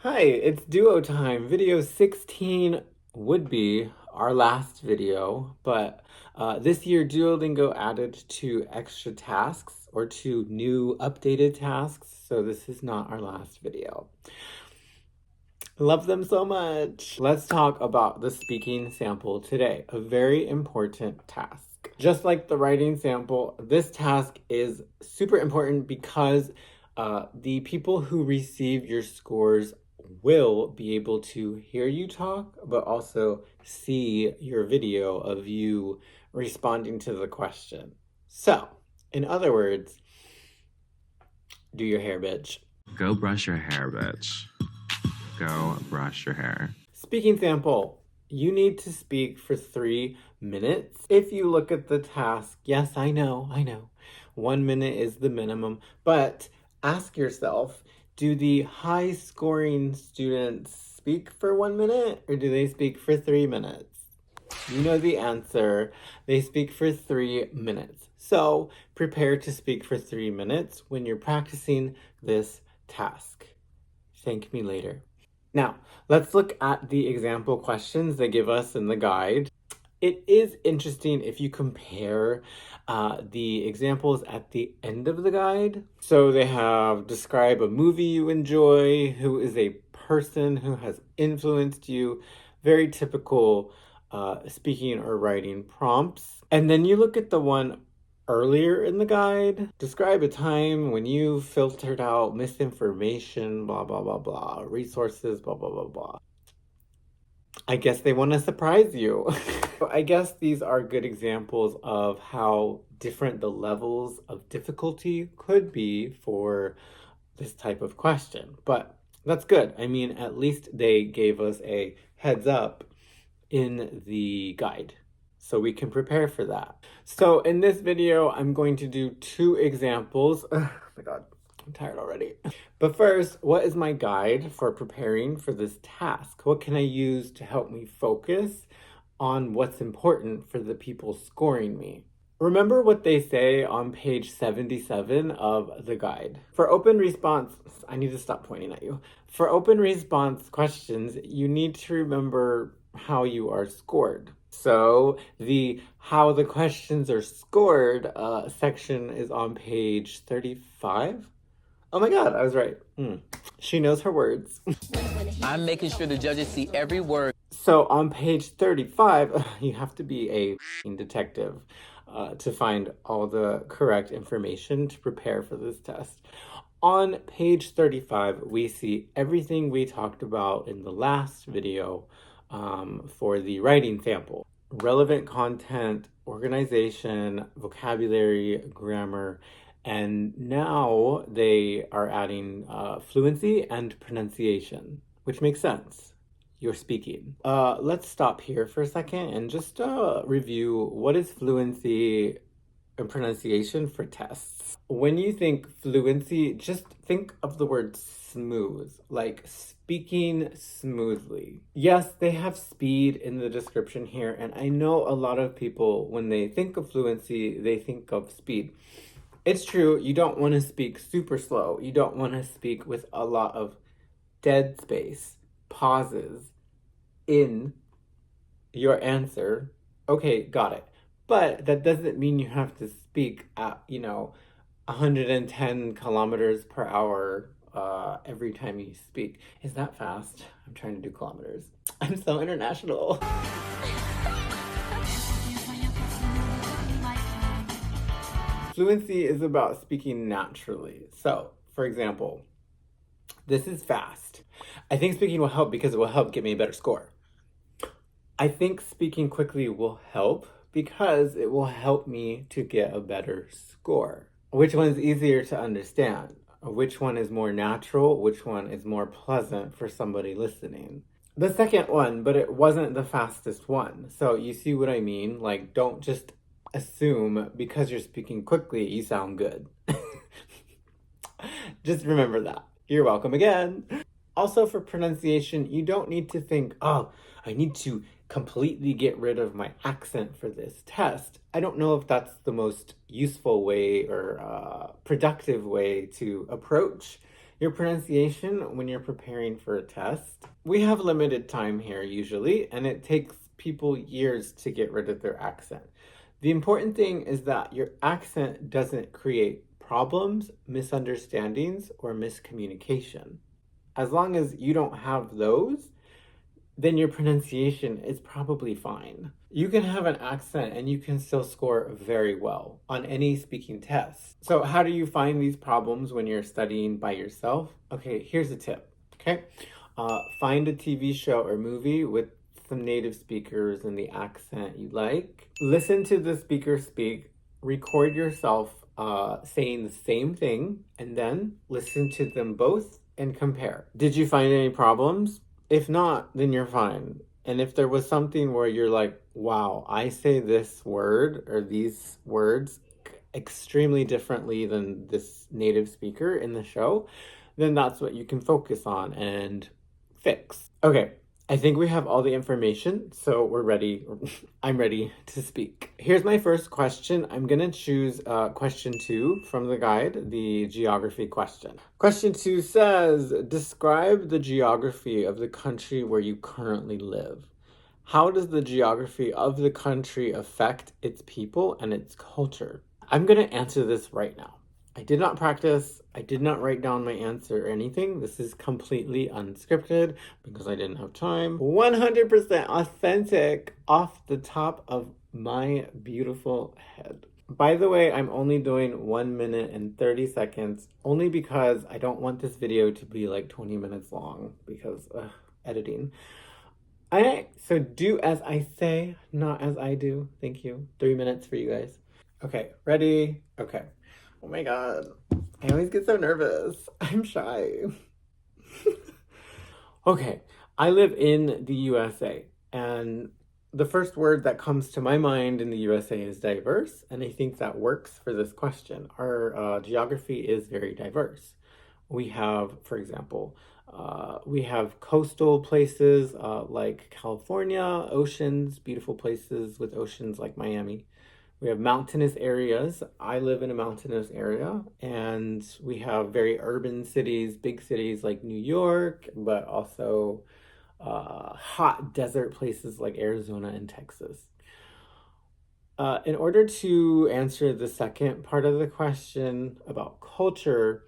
Hi, it's duo time. Video 16 would be our last video, but this year Duolingo added two extra tasks or two new updated tasks, so this is not our last video. Love them so much. Let's talk about the speaking sample today, a very important task. Just like the writing sample, this task is super important because the people who receive your scores will be able to hear you talk, but also see your video of you responding to the question. So, in other words, do your hair, bitch. Go brush your hair, bitch. Go brush your hair. Speaking sample. You need to speak for 3 minutes. If you look at the task, yes, I know. 1 minute is the minimum, but ask yourself, do the high scoring students speak for 1 minute or do they speak for 3 minutes? You know the answer. They speak for 3 minutes. So prepare to speak for 3 minutes when you're practicing this task. Thank me later. Now, let's look at the example questions they give us in the guide. It is interesting if you compare the examples at the end of the guide. So they have describe a movie you enjoy, who is a person who has influenced you, very typical speaking or writing prompts. And then you look at the one earlier in the guide, describe a time when you filtered out misinformation, blah, blah, blah, blah, resources, blah, blah, blah, blah. I guess they want to surprise you. I guess these are good examples of how different the levels of difficulty could be for this type of question. But that's good. I mean, at least they gave us a heads up in the guide, so we can prepare for that. So in this video, I'm going to do 2 examples. Oh my God, I'm tired already. But first, what is my guide for preparing for this task? What can I use to help me focus on what's important for the people scoring me? Remember what they say on page 77 of the guide. For open response, I need to stop pointing at you. For open response questions, you need to remember how you are scored. So the how the questions are scored section is on page 35. Oh my God, I was right. She knows her words. I'm making sure the judges see every word. So on page 35, you have to be a detective to find all the correct information to prepare for this test. On page 35, we see everything we talked about in the last video for the writing sample. Relevant content, organization, vocabulary, grammar, and now they are adding fluency and pronunciation, which makes sense. You're speaking. Let's stop here for a second and just review what is fluency and pronunciation for tests. When you think fluency, just think of the word smooth, like speaking smoothly. Yes, they have speed in the description here, and I know a lot of people, when they think of fluency, they think of speed. It's true, you don't want to speak super slow. You don't want to speak with a lot of dead space, pauses in your answer. Okay, got it. But that doesn't mean you have to speak at, 110 kilometers per hour every time you speak. Is that fast? I'm trying to do kilometers. I'm so international. Fluency is about speaking naturally. So, for example, this is fast. I think speaking will help because it will help get me a better score. I think speaking quickly will help because it will help me to get a better score. Which one is easier to understand? Which one is more natural? Which one is more pleasant for somebody listening? The second one, but it wasn't the fastest one. So you see what I mean? Like, don't just assume because you're speaking quickly, you sound good. Just remember that. You're welcome again. Also for pronunciation, you don't need to think, oh, I need to completely get rid of my accent for this test. I don't know if that's the most useful way or productive way to approach Your pronunciation when you're preparing for a test. We have limited time here usually, and it takes people years to get rid of their accent. The important thing is that your accent doesn't create problems, misunderstandings, or miscommunication. As long as you don't have those, then your pronunciation is probably fine. You can have an accent and you can still score very well on any speaking test. So, how do you find these problems when you're studying by yourself? Okay, here's a tip. Okay, find a TV show or movie with some native speakers and the accent you like. Listen to the speaker speak, record yourself saying the same thing, and then listen to them both and compare. Did you find any problems? If not, then you're fine. And if there was something where you're like, wow, I say this word or these words extremely differently than this native speaker in the show, then that's what you can focus on and fix. Okay, I think we have all the information, so we're ready. I'm ready to speak. Here's my first question. I'm gonna choose question 2 from the guide, the geography question. Question 2 says, describe the geography of the country where you currently live. How does the geography of the country affect its people and its culture? I'm gonna answer this right now. I did not practice. I did not write down my answer or anything. This is completely unscripted because I didn't have time. 100% authentic off the top of my beautiful head. By the way, I'm only doing 1 minute and 30 seconds only because I don't want this video to be like 20 minutes long because editing. Alright, so do as I say, not as I do. Thank you. 3 minutes for you guys. Okay, ready? Okay. Oh my god. I always get so nervous. I'm shy. Okay, I live in the USA, and the first word that comes to my mind in the USA is diverse, and I think that works for this question. Our geography is very diverse. We have, for example, we have coastal places like California, oceans, beautiful places with oceans like Miami. We have mountainous areas. I live in a mountainous area, and we have very urban cities, big cities like New York, but also hot desert places like Arizona and Texas. In order to answer the second part of the question about culture,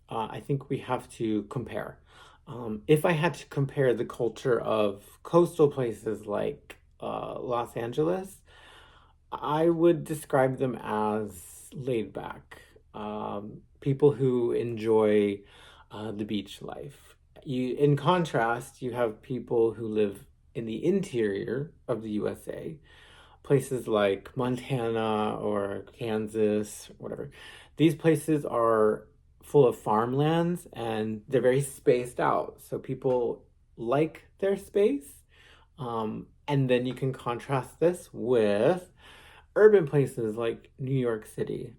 I think we have to compare. If I had to compare the culture of coastal places like Los Angeles, I would describe them as laid back. People who enjoy the beach life. In contrast, you have people who live in the interior of the USA, places like Montana or Kansas, whatever. These places are full of farmlands and they're very spaced out. So people like their space. And then you can contrast this with urban places like New York City,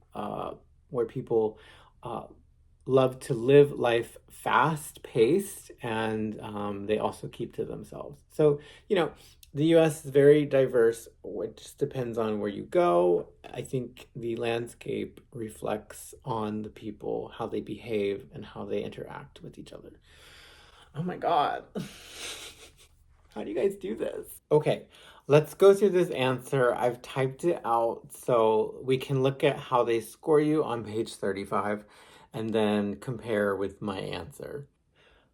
where people love to live life fast paced and they also keep to themselves. So, the US is very diverse. It just depends on where you go. I think the landscape reflects on the people, how they behave, and how they interact with each other. Oh my God. How do you guys do this? Okay, let's go through this answer. I've typed it out so we can look at how they score you on page 35 and then compare with my answer.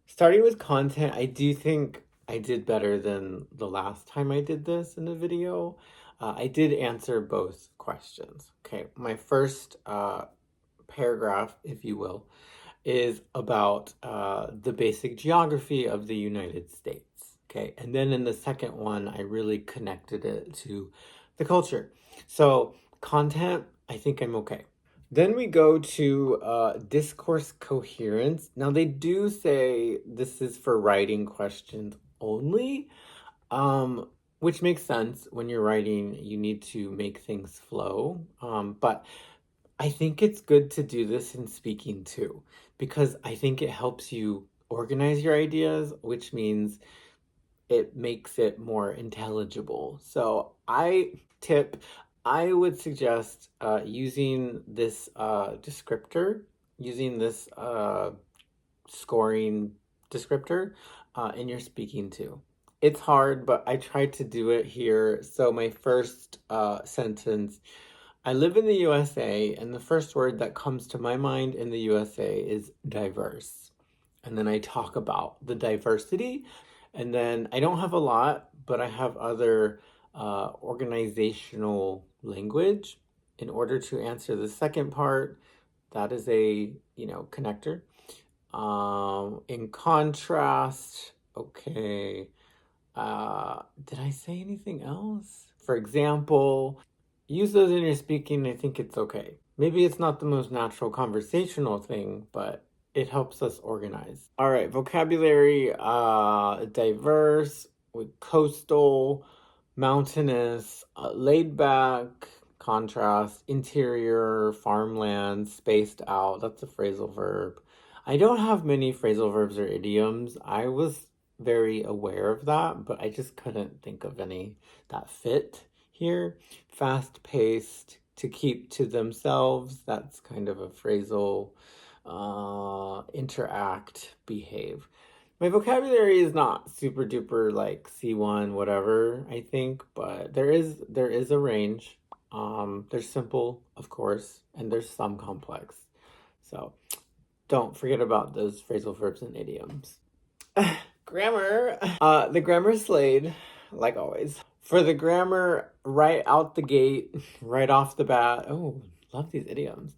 Starting with content, I do think I did better than the last time I did this in a video. I did answer both questions. Okay, my first paragraph, if you will, is about the basic geography of the United States. Okay, and then in the second one, I really connected it to the culture. So, content, I think I'm okay. Then we go to discourse coherence. Now, they do say this is for writing questions only, which makes sense. When you're writing, you need to make things flow. But I think it's good to do this in speaking too, because I think it helps you organize your ideas, which means it makes it more intelligible. So I would suggest using this descriptor, using this scoring descriptor in your speaking too. It's hard, but I tried to do it here. So my first sentence, I live in the USA, and the first word that comes to my mind in the USA is diverse. And then I talk about the diversity. And then I don't have a lot, but I have other organizational language in order to answer the second part. That is a, connector. In contrast, okay, did I say anything else? For example, use those in your speaking. I think it's okay. Maybe it's not the most natural conversational thing, but it helps us organize. All right, vocabulary, diverse, with coastal, mountainous, laid back, contrast, interior, farmland, spaced out. That's a phrasal verb. I don't have many phrasal verbs or idioms. I was very aware of that, but I just couldn't think of any that fit here. Fast paced, to keep to themselves. That's kind of a phrasal interact, behave. My vocabulary is not super duper like C1 whatever, I think, but there is a range. There's simple, of course, and there's some complex. So don't forget about those phrasal verbs and idioms. Grammar. The grammar slayed, like always. For the grammar, right out the gate, right off the bat. Oh, love these idioms.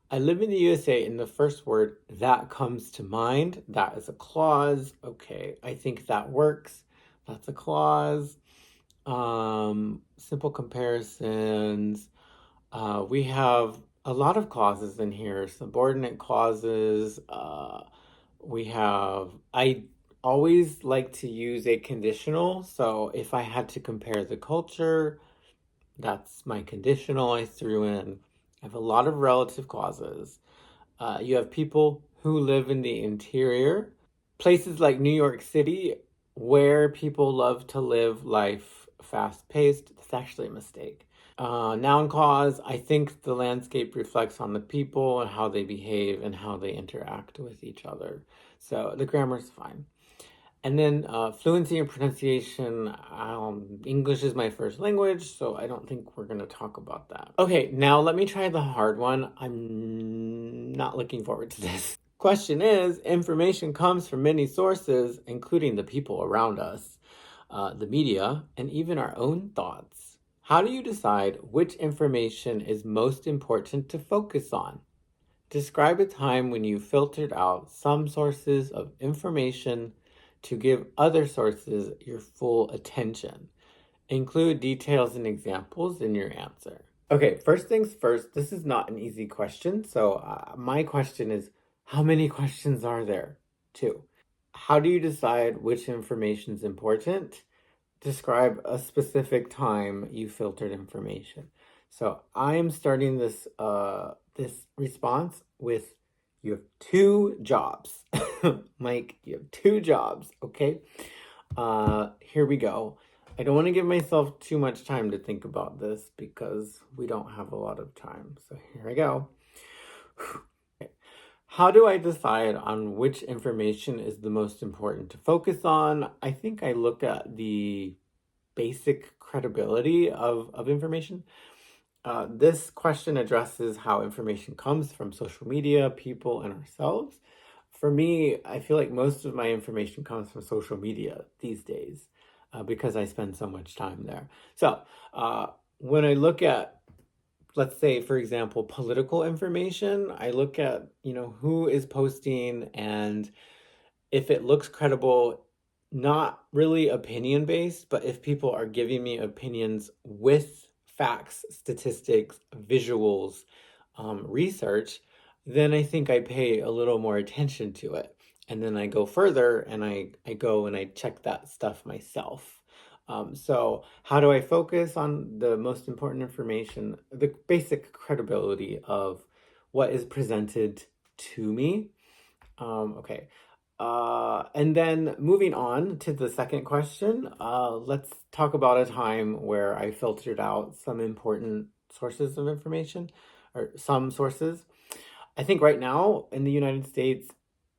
I live in the USA, and the first word that comes to mind, that is a clause. Okay, I think that works. That's a clause. Simple comparisons. We have a lot of clauses in here. Subordinate clauses. I always like to use a conditional. So if I had to compare the culture, that's my conditional I threw in. I have a lot of relative clauses. You have people who live in the interior, places like New York City, where people love to live life fast-paced. That's actually a mistake. Noun clause, I think the landscape reflects on the people and how they behave and how they interact with each other. So the grammar's fine. And then fluency and pronunciation. English is my first language, so I don't think we're going to talk about that. Okay, now let me try the hard one. I'm not looking forward to this. Question is, information comes from many sources, including the people around us, the media, and even our own thoughts. How do you decide which information is most important to focus on? Describe a time when you filtered out some sources of information to give other sources your full attention. Include details and examples in your answer. Okay, first things first, this is not an easy question. So my question is, how many questions are there? 2. How do you decide which information is important? Describe a specific time you filtered information. So I'm starting this response with, you have 2 jobs. Mike, you have 2 jobs, okay? Here we go. I don't want to give myself too much time to think about this because we don't have a lot of time. So here I go. Okay. How do I decide on which information is the most important to focus on? I think I look at the basic credibility of information. This question addresses how information comes from social media, people, and ourselves. For me, I feel like most of my information comes from social media these days because I spend so much time there. So when I look at, let's say, for example, political information, I look at, who is posting, and if it looks credible, not really opinion based, but if people are giving me opinions with facts, statistics, visuals, research, then I think I pay a little more attention to it. And then I go further and I go and I check that stuff myself. So how do I focus on the most important information? The basic credibility of what is presented to me. Okay. And then moving on to the second question, let's talk about a time where I filtered out some important sources of information, or some sources. I think right now in the United States,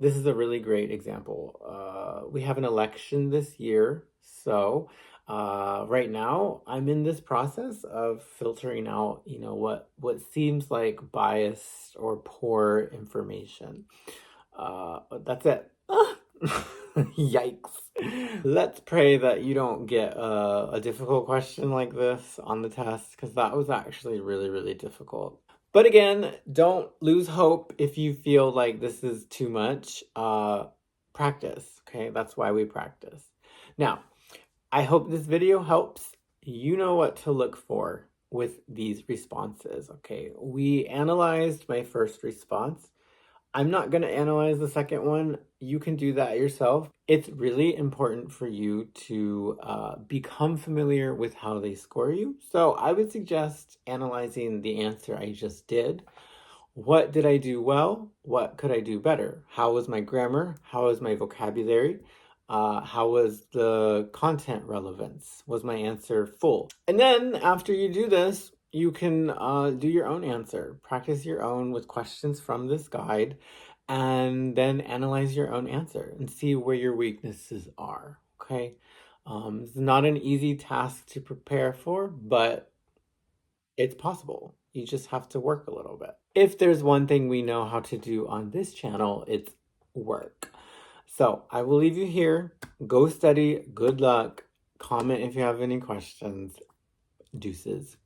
This is a really great example. We have an election this year, so right now I'm in this process of filtering out, what seems like biased or poor information. But that's it. Yikes. Let's pray that you don't get a difficult question like this on the test, because that was actually really, really difficult. But again, don't lose hope if you feel like this is too much. Practice, okay? That's why we practice. Now, I hope this video helps. You know what to look for with these responses, okay? We analyzed my first response. I'm not going to analyze the second one. You can do that yourself. It's really important for you to become familiar with how they score you. So I would suggest analyzing the answer I just did. What did I do well? What could I do better? How was my grammar? How was my vocabulary? How was the content relevance? Was my answer full? And then after you do this, you can do your own answer. Practice your own with questions from this guide, and then analyze your own answer and see where your weaknesses are, okay? It's not an easy task to prepare for, but it's possible. You just have to work a little bit. If there's one thing we know how to do on this channel, it's work. So I will leave you here. Go study. Good luck. Comment if you have any questions. Deuces.